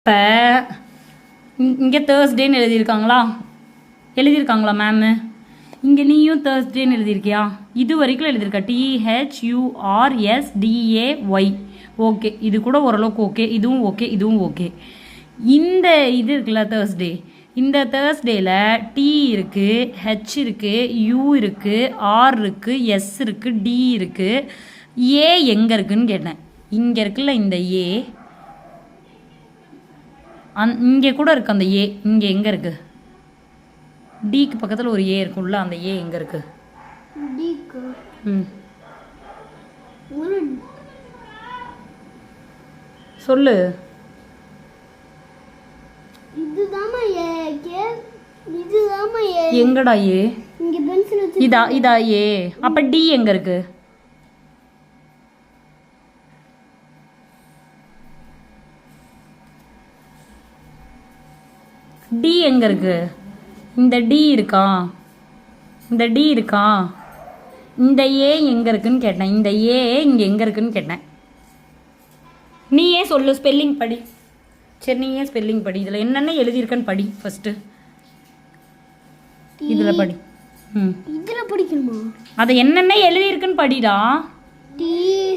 இப்போ இங்கே தேர்ஸ்டேன்னு எழுதியிருக்காங்களா மேமு? இங்கே நீயும் தேர்ஸ்டேன்னு எழுதியிருக்கியா? இது வரைக்கும் எழுதியிருக்கா THURSDAY. ஓகே, இது கூட ஓரளவுக்கு ஓகே, இதுவும் ஓகே, இதுவும் ஓகே. இந்த இது இருக்குல்ல தேர்ஸ்டே, இந்த தேர்ஸ்டேயில் T இருக்குது, H இருக்குது, U இருக்குது, R இருக்குது, S இருக்குது, D இருக்குது. ஏ எங்கே இருக்குன்னு கேட்டேன். இங்கே இருக்குல்ல இந்த ஏ, இங்கே கூட இருக்குது அந்த ஏ. இங்கே எங்கே இருக்குது? டிக்கு பக்கத்தில் ஒரு ஏ இருக்கும்ல, அந்த ஏ எங்கே இருக்குது? சொல்லு. எங்கடா ஏ? இதா ஏ? அப்ப டி எங்க இருக்கு? டி எங்க இருக்கு? இந்த டி இருக்கா? இந்த டி இருக்கா? இந்த ஏ எங்க இருக்குன்னு கேட்டேன். இந்த ஏ இங்க எங்க இருக்குன்னு கேட்டேன். நீயே சொல்லு, ஸ்பெல்லிங் படி. சரி, நீயே ஸ்பெல்லிங் படி. இதில் என்னென்ன எழுதியிருக்கன்னு படி ஃபஸ்ட்டு. இதில் படி. இதில் படிக்கணுமா? அதை என்னென்ன எழுதியிருக்குன்னு படிடா. THURSAY.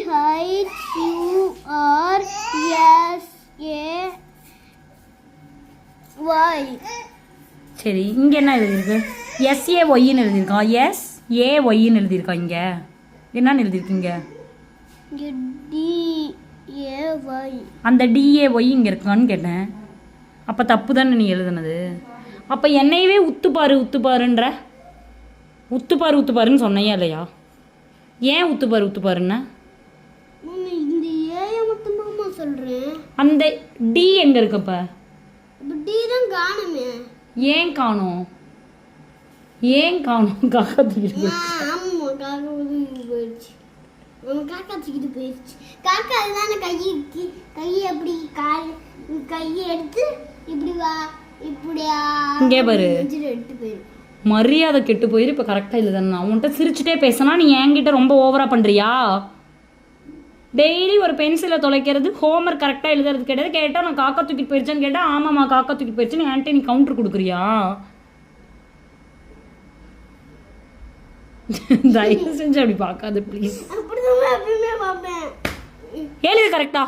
சரி, இங்கே என்ன எழுதியிருக்கு? SAYன்னு எழுதியிருக்கான். SAYன்னு எழுதியிருக்கான். இங்கே என்னன்னு எழுதியிருக்கீங்க? அந்த DAY இங்கே இருக்கான்னு கேட்டேன். அப்போ தப்பு தானே நீ எழுதுனது. அப்போ என்னையவே உத்துப்பாருன்ற உத்துப்பாருன்னு சொன்னையா இல்லையா? ஏன் உத்துப்பாருன்னா? அந்த டி எங்கே இருக்குப்ப? ஏன் காணும்? காக்கா தூக்கிட்டு போயிடுச்சு. காக்கா அதுதானே கையை எப்படி கையை எடுத்து இப்படி இப்படியா இங்கே பாரு. எடுத்து போயிடும். மரியாதை கெட்டு போயிரு. இப்போ கரெக்டாக இல்லை தானே? நான் உன்கிட்ட சிரிச்சுட்டே பேசினா நீ என்கிட்ட ரொம்ப ஓவரா பண்ணுறியா? டெய்லி ஒரு பென்சிலை தொலைக்கிறது, ஹோம்ஒர்க் கரெக்டாக எழுதுறது கிடையாது. கேட்டால் நான் காக்கா தூக்கிட்டு போயிடுச்சேன்னு கேட்டால் ஆமாம்மா காக்கா தூக்கிட்டு போயிடுச்சுன்னு என்கிட்ட நீ கவுண்டர் கொடுக்குறியா? தயவு செஞ்சு அப்படி பார்க்காது ப்ளீஸ். எப்பயுமே பார்ப்பேன். எழுது கரெக்டா.